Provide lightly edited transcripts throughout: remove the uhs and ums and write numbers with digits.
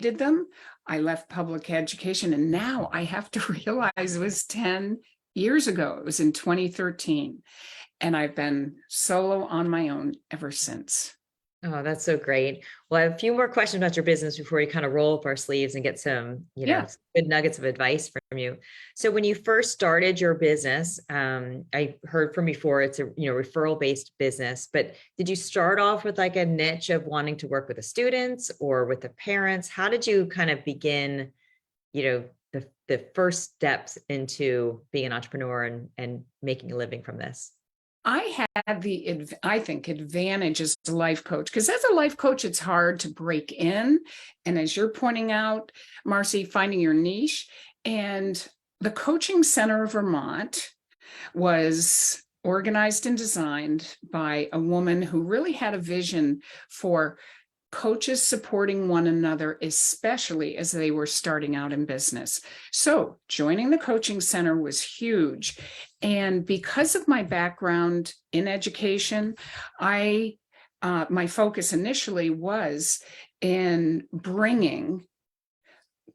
hated them. I left public education, and now I have to realize it was 10 years ago. It was in 2013. And I've been solo on my own ever since. Oh, that's so great. Well, I have a few more questions about your business before we kind of roll up our sleeves and get some, good nuggets of advice from you. So when you first started your business, I heard from before it's a, referral-based business, but did you start off with like a niche of wanting to work with the students or with the parents? How did you kind of begin, the first steps into being an entrepreneur and making a living from this? I had I think, advantage as a life coach, because as a life coach, it's hard to break in. And as you're pointing out, Marcy, finding your niche. And the Coaching Center of Vermont was organized and designed by a woman who really had a vision for coaches supporting one another, especially as they were starting out in business. So joining the coaching center was huge. And because of my background in education, my focus initially was in bringing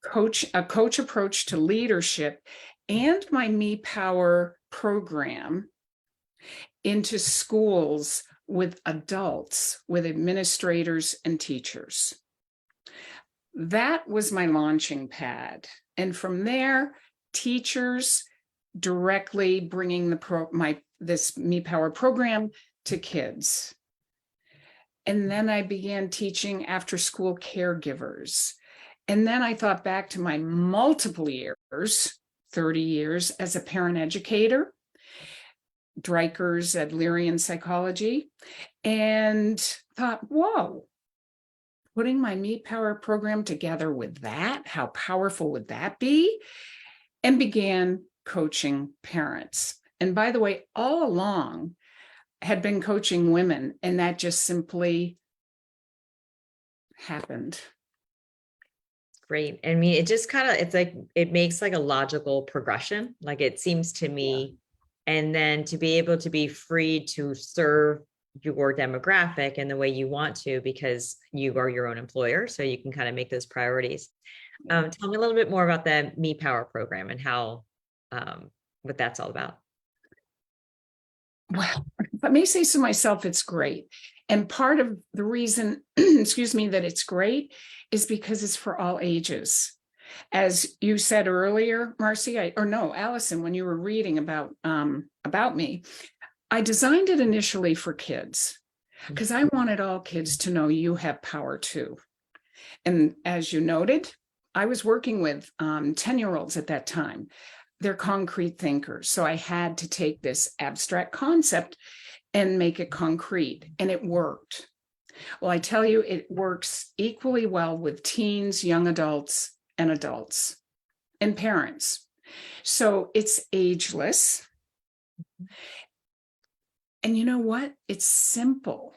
a coach approach to leadership and my MePower program into schools with adults, with administrators and teachers. That was my launching pad. And from there, teachers directly bringing this MePower program to kids. And then I began teaching after school caregivers. And then I thought back to my multiple years, 30 years as a parent educator, Dreiker's Adlerian psychology, and thought, whoa, putting my MePower program together with that, how powerful would that be? And began coaching parents. And by the way, all along had been coaching women, and that just simply happened. Great. I mean, it just kind of, it's like, it makes like a logical progression. Like it seems to me, and then to be able to be free to serve your demographic in the way you want to, because you are your own employer. So you can kind of make those priorities. Tell me a little bit more about the MePower program and how, what that's all about. Well, if I may say so myself, it's great. And part of the reason, excuse me, that it's great is because it's for all ages. As you said earlier, Marcy, Allison, when you were reading about me, I designed it initially for kids because I wanted all kids to know you have power too. And as you noted, I was working with 10-year-olds at that time. They're concrete thinkers. So I had to take this abstract concept and make it concrete, and it worked. Well, I tell you, it works equally well with teens, young adults, and parents. So it's ageless. And you know what? It's simple.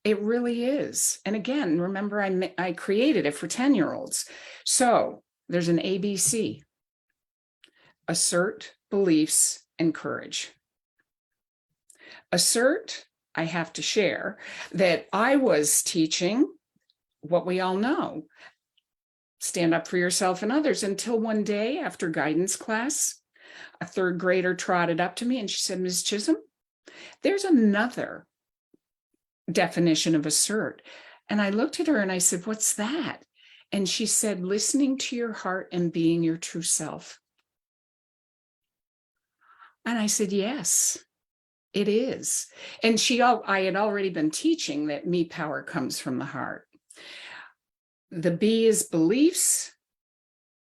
It really is. And again, remember, I created it for 10-year-olds. So there's an ABC: assert, beliefs, and courage. Assert, I have to share that I was teaching what we all know: stand up for yourself and others, until one day after guidance class, a third grader trotted up to me and she said, Ms. Chisholm, there's another definition of assert. And I looked at her and I said, what's that? And she said, listening to your heart and being your true self. And I said, yes, it is. And I had already been teaching that MePower comes from the heart. The B is beliefs,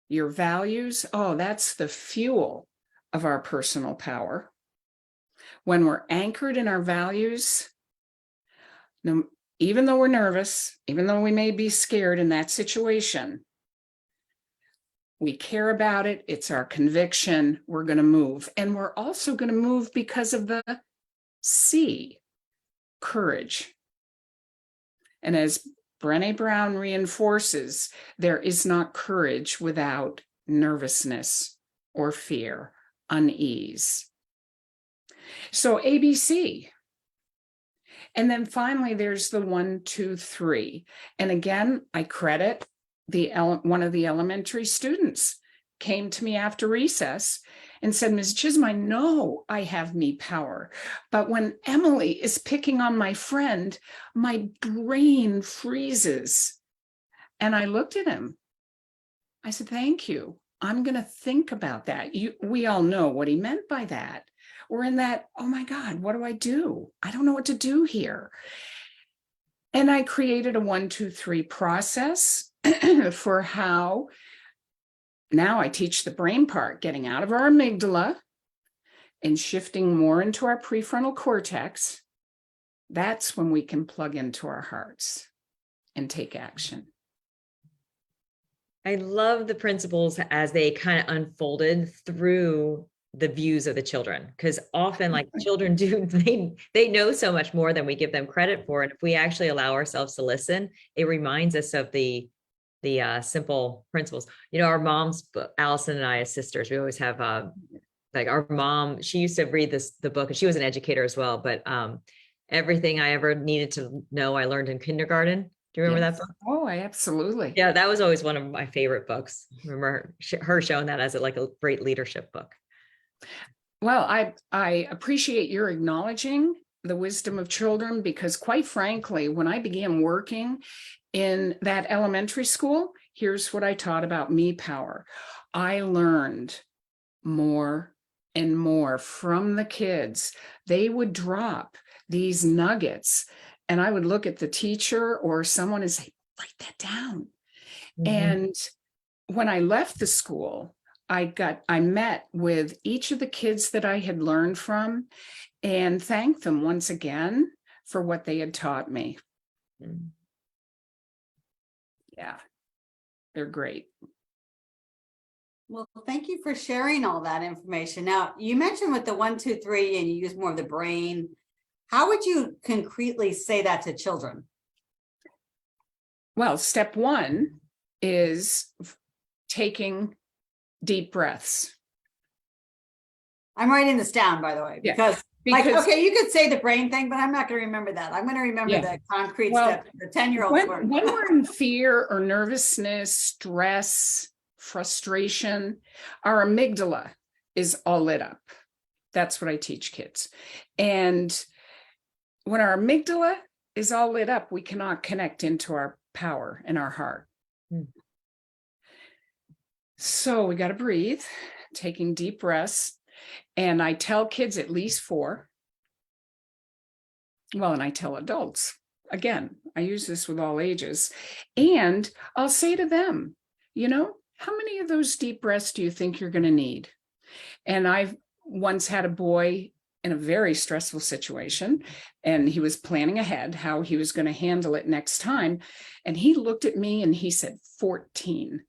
your values. Oh, that's the fuel of our personal power. When we're anchored in our values, even though we're nervous, even though we may be scared in that situation, we care about it. It's our conviction. We're going to move. And we're also going to move because of the C, courage. And as Brené Brown reinforces, there is not courage without nervousness or fear, unease. So ABC. And then finally, there's the 1, 2, 3. And again, I credit one of the elementary students came to me after recess and said, Ms. Chisholm, I know I have MePower, but when Emily is picking on my friend, my brain freezes. And I looked at him. I said, thank you. I'm going to think about that. We all know what he meant by that. We're in that, oh my God, what do? I don't know what to do here. And I created a 1, 2, 3 process for how now I teach the brain part, getting out of our amygdala and shifting more into our prefrontal cortex. That's when we can plug into our hearts and take action. I love the principles as they kind of unfolded through the views of the children, because often like children do, they know so much more than we give them credit for. And if we actually allow ourselves to listen, it reminds us of the simple principles. You know, our moms, Allison and I as sisters, we always have like our mom, she used to read the book, and she was an educator as well, but everything I ever needed to know, I learned in kindergarten. Do you remember that book? Oh, I absolutely. Yeah, that was always one of my favorite books. I remember her showing that as like a great leadership book. Well, I appreciate your acknowledging the wisdom of children, because quite frankly, when I began working in that elementary school, here's what I taught about MePower. I learned more and more from the kids. They would drop these nuggets, and I would look at the teacher or someone and say, write that down. Mm-hmm. And when I left the school, I met with each of the kids that I had learned from and thanked them once again for what they had taught me. Mm. Yeah, they're great. Well, thank you for sharing all that information. Now, you mentioned with the 1, 2, 3, and you use more of the brain. How would you concretely say that to children? Well, step 1 is taking deep breaths. I'm writing this down, by the way, because like, okay, you could say the brain thing, but I'm not going to remember that. I'm going to remember the concrete step. The 10-year-olds when we're in fear or nervousness, stress, frustration, our amygdala is all lit up. That's what I teach kids. And when our amygdala is all lit up, we cannot connect into our power in our heart. So we got to breathe, taking deep breaths. And I tell kids at least 4. Well, and I tell adults. Again, I use this with all ages. And I'll say to them, you know, how many of those deep breaths do you think you're going to need? And I've once had a boy in a very stressful situation, and he was planning ahead how he was going to handle it next time. And he looked at me and he said, 14.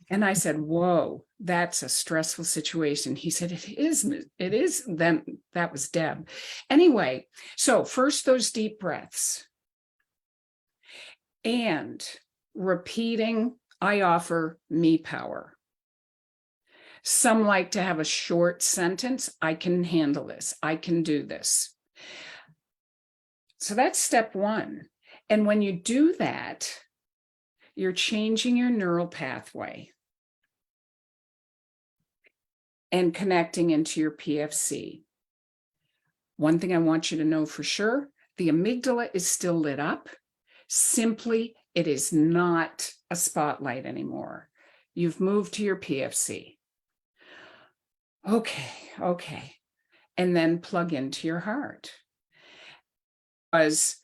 And I said, whoa, that's a stressful situation. He said, it is. Then that was Deb. Anyway, so first those deep breaths and repeating, I offer MePower. Some like to have a short sentence. I can handle this. I can do this. So that's step 1. And when you do that, you're changing your neural pathway and connecting into your PFC. One thing I want you to know for sure, the amygdala is still lit up. Simply, it is not a spotlight anymore. You've moved to your PFC. Okay. And then plug into your heart. Was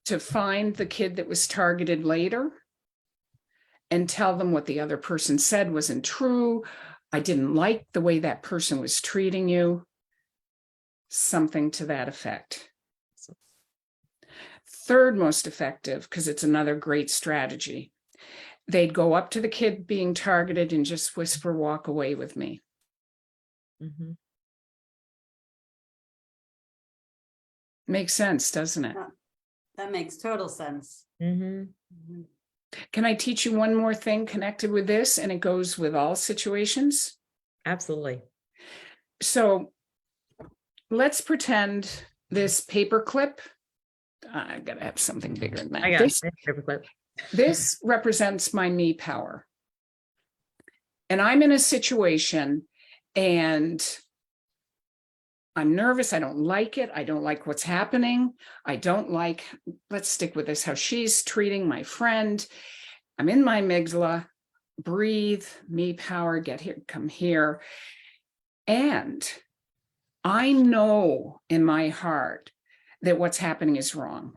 to find the kid that was targeted later and tell them what the other person said wasn't true. I didn't like the way that person was treating you. Something to that effect. Third most effective, because it's another great strategy. They'd go up to the kid being targeted and just whisper, walk away with me. Mm-hmm. Makes sense, doesn't it? That makes total sense. Mm-hmm. Mm-hmm. Can I teach you one more thing connected with this? And it goes with all situations. Absolutely. So let's pretend this paper clip. I gotta have something bigger than that. I got this paper clip. This represents my MePower. And I'm in a situation and I'm nervous. I don't like it. I don't like what's happening. I don't like, let's stick with this, how she's treating my friend. I'm in my amygdala. Breathe, MePower, get here, come here. And I know in my heart that what's happening is wrong.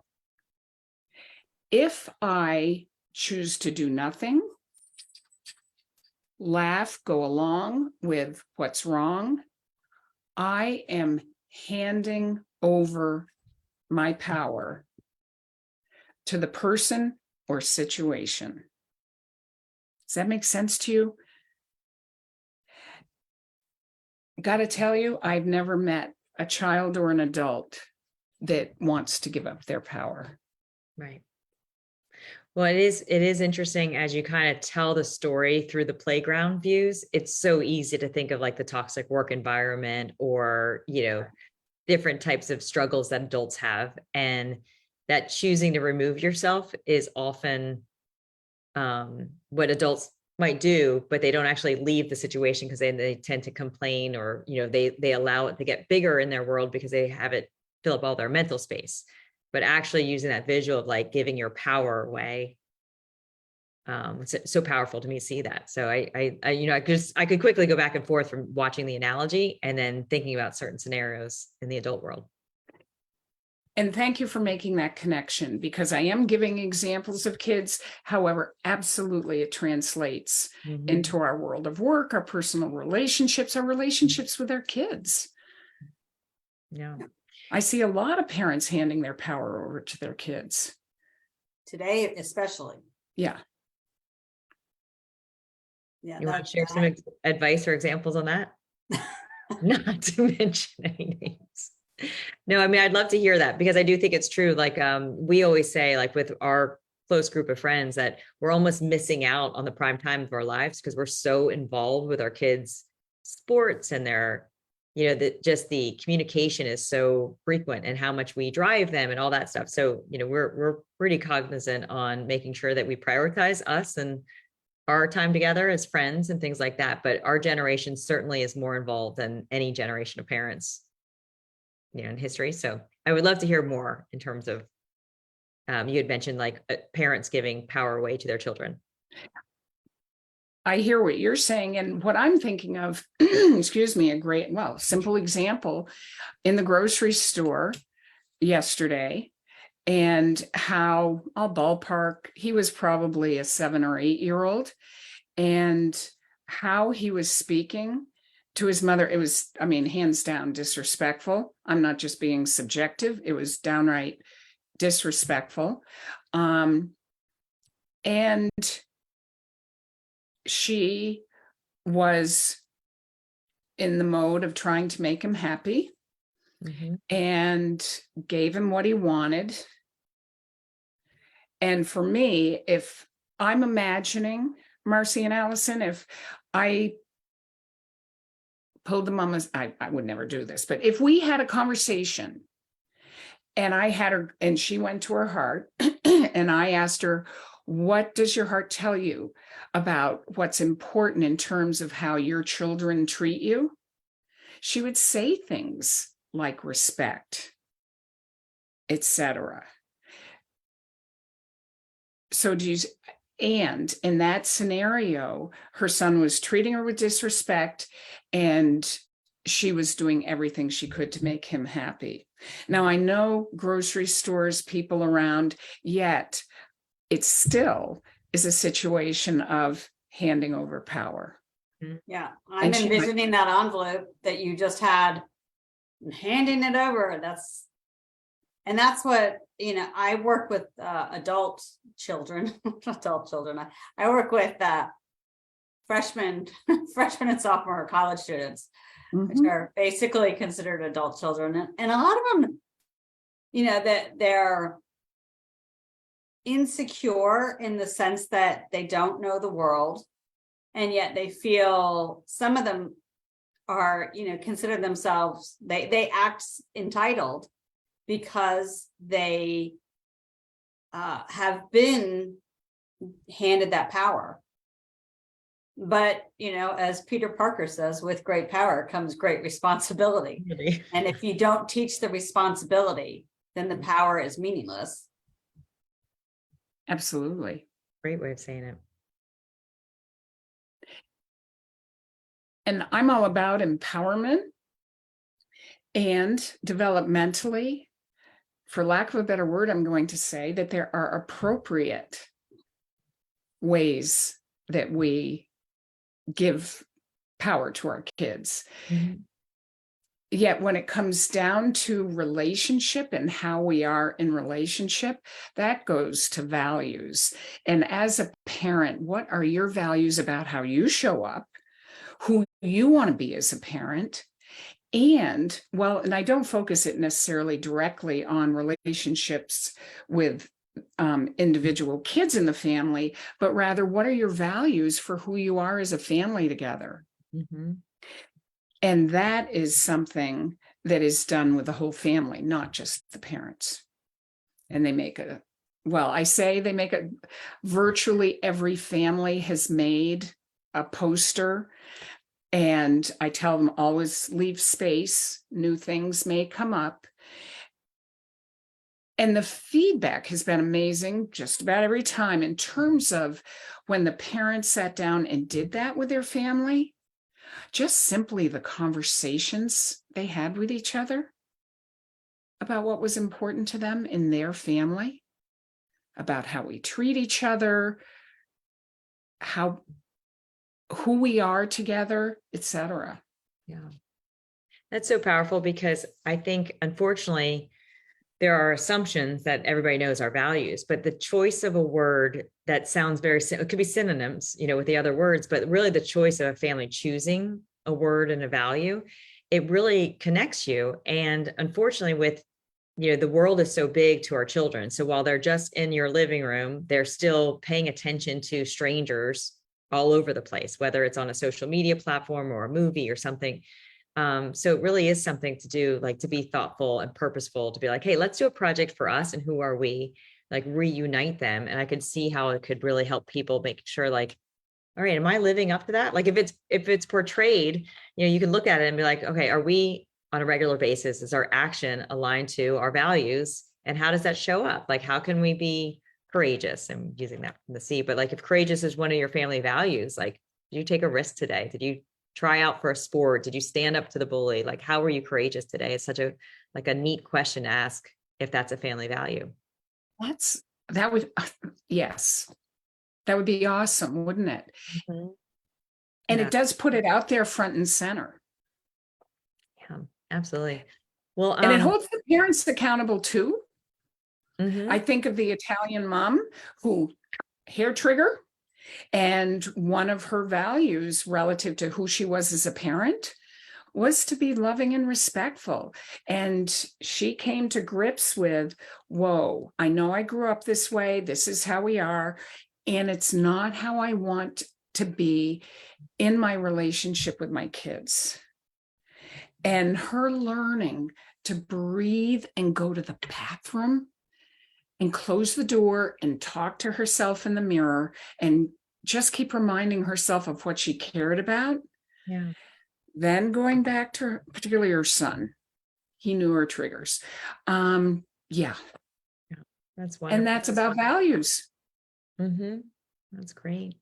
If I choose to do nothing, laugh, go along with what's wrong, I am handing over my power to the person or situation. Does that make sense to you? Got to tell you, I've never met a child or an adult that wants to give up their power. Right. Well, it is interesting as you kind of tell the story through the playground views. It's so easy to think of like the toxic work environment or, different types of struggles that adults have. And that choosing to remove yourself is often what adults might do, but they don't actually leave the situation because they tend to complain or, they allow it to get bigger in their world because they have it fill up all their mental space. But actually using that visual of like giving your power away, it's so powerful to me to see that. So I could quickly go back and forth from watching the analogy and then thinking about certain scenarios in the adult world. And thank you for making that connection, because I am giving examples of kids. However, absolutely it translates into our world of work, our personal relationships, our relationships with our kids. Yeah. I see a lot of parents handing their power over to their kids. Today, especially. Yeah. Yeah. You want to share some advice or examples on that? Not to mention any names. No, I mean, I'd love to hear that because I do think it's true. Like we always say, like with our close group of friends, that we're almost missing out on the prime time of our lives because we're so involved with our kids' sports and their, just the communication is so frequent and how much we drive them and all that stuff. So, we're pretty cognizant on making sure that we prioritize us and our time together as friends and things like that. But our generation certainly is more involved than any generation of parents, in history. So I would love to hear more in terms of, you had mentioned like parents giving power away to their children. I hear what you're saying. And what I'm thinking of, excuse me, simple example in the grocery store yesterday, and how I'll ballpark, he was probably a 7 or 8 year old, and how he was speaking to his mother. It was, hands down disrespectful. I'm not just being subjective. It was downright disrespectful. And she was in the mode of trying to make him happy and gave him what he wanted. And for me, if I'm imagining, Marcy and Allison, if I pulled the mama's, I would never do this, but if we had a conversation and I had her and she went to her heart and I asked her, what does your heart tell you about what's important in terms of how your children treat you? She would say things like respect, etc. So and in that scenario, her son was treating her with disrespect and she was doing everything she could to make him happy. Now, I know grocery stores, people around, yet it still is a situation of handing over power. Yeah, I'm envisioning that envelope that you just had, handing it over. That's what, I work with adult children. I work with freshmen and sophomore college students, which are basically considered adult children. And a lot of them, that they're insecure in the sense that they don't know the world. And yet they feel, some of them are, consider themselves, they act entitled because they have been handed that power. But, as Peter Parker says, with great power comes great responsibility. Really. And if you don't teach the responsibility, then the power is meaningless. Absolutely. Great way of saying it. And I'm all about empowerment and developmentally. For lack of a better word, I'm going to say that there are appropriate ways that we give power to our kids. Mhm. Yet when it comes down to relationship and how we are in relationship, that goes to values. And as a parent, what are your values about how you show up, who you want to be as a parent? And I don't focus it necessarily directly on relationships with individual kids in the family, but rather, what are your values for who you are as a family together? Mm-hmm. And that is something that is done with the whole family, not just the parents. And they make virtually every family has made a poster. And I tell them, always leave space. New things may come up. And the feedback has been amazing just about every time in terms of when the parents sat down and did that with their family, just simply the conversations they had with each other about what was important to them in their family, about how we treat each other, who we are together, etc. Yeah. That's so powerful, because I think, unfortunately, there are assumptions that everybody knows our values, but the choice of a word that sounds it could be synonyms, with the other words, but really the choice of a family choosing a word and a value, it really connects you. And unfortunately, with, the world is so big to our children. So while they're just in your living room, they're still paying attention to strangers all over the place, whether it's on a social media platform or a movie or something. So it really is something to do, like, to be thoughtful and purposeful, to be like, hey, let's do a project for us, and who are we, like, reunite them. And I could see how it could really help people make sure, like, all right, am I living up to that? Like, if it's portrayed, you can look at it and be like, okay, are we on a regular basis, is our action aligned to our values? And how does that show up? Like, how can we be courageous? I'm using that from the sea, but like, if courageous is one of your family values, like, did you take a risk today? Did you try out for a sport? Did you stand up to the bully? Like, how were you courageous today? It's such a neat question to ask if that's a family value. Yes, that would be awesome, wouldn't it? Mm-hmm. And it does put it out there front and center. Yeah, absolutely. Well, and it holds the parents accountable too. Mm-hmm. I think of the Italian mom who hair trigger, and one of her values relative to who she was as a parent was to be loving and respectful. And she came to grips with, whoa, I know I grew up this way. This is how we are. And it's not how I want to be in my relationship with my kids. And her learning to breathe and go to the bathroom and close the door and talk to herself in the mirror and just keep reminding herself of what she cared about. Yeah. Then going back to particularly her son, he knew her triggers. Yeah. That's wonderful. And that's about values. Mm-hmm. That's great.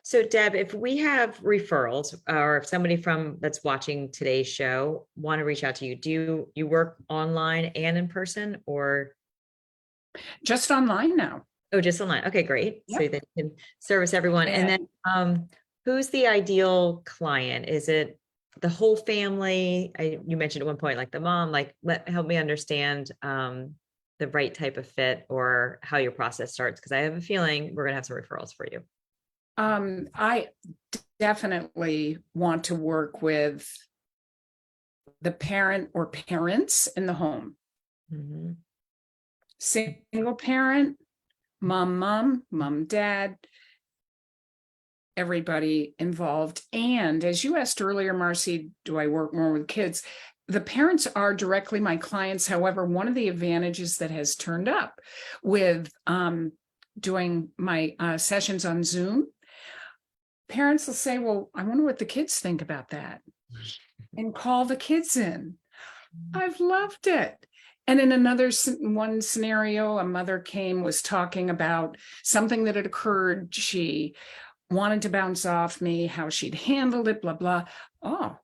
So Deb, if we have referrals, or if somebody that's watching today's show want to reach out to you, do you work online and in person, or? Just online now. Oh, just online. Okay, great. Yep. So that you can service everyone. And then who's the ideal client? Is it the whole family? You mentioned at one point, like the mom, help me understand the right type of fit, or how your process starts, because I have a feeling we're going to have some referrals for you. I definitely want to work with the parent or parents in the home. Mm-hmm. Single parent, mom, dad, everybody involved. And as you asked earlier, Marcy, do I work more with kids? The parents are directly my clients. However, one of the advantages that has turned up with doing my sessions on Zoom, parents will say, well, I wonder what the kids think about that, and call the kids in. I've loved it. And in one scenario, a mother was talking about something that had occurred. She wanted to bounce off me, how she'd handled it, blah, blah. Oh,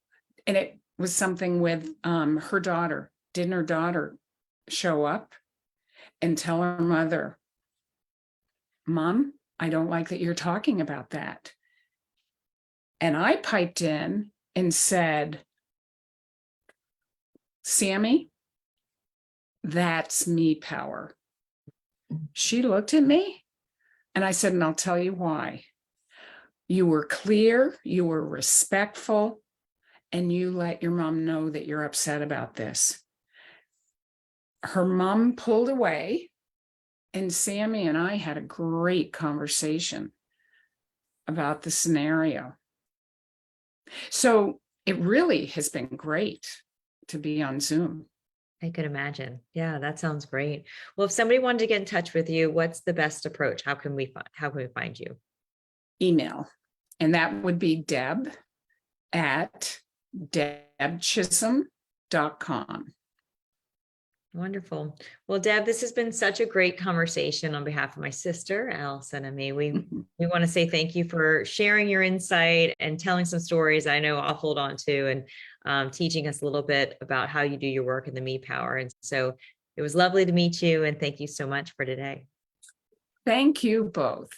and it was something with her daughter. Didn't her daughter show up and tell her mother, Mom, I don't like that you're talking about that. And I piped in and said, Sammy, that's MePower. She looked at me and I said, and I'll tell you why. You were clear, you were respectful, and you let your mom know that you're upset about this. Her mom pulled away, and Sammy and I had a great conversation about the scenario. So it really has been great to be on Zoom. I could imagine. Yeah, that sounds great. Well, if somebody wanted to get in touch with you, what's the best approach? How can we find you? Email. And that would be Deb at debchisholm.com. Wonderful. Well, Deb, this has been such a great conversation on behalf of my sister, Allison, and me. We want to say thank you for sharing your insight and telling some stories I know I'll hold on to, and teaching us a little bit about how you do your work in the MePower. And so it was lovely to meet you, and thank you so much for today. Thank you both.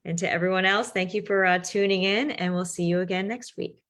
And to everyone else, thank you for tuning in, and we'll see you again next week.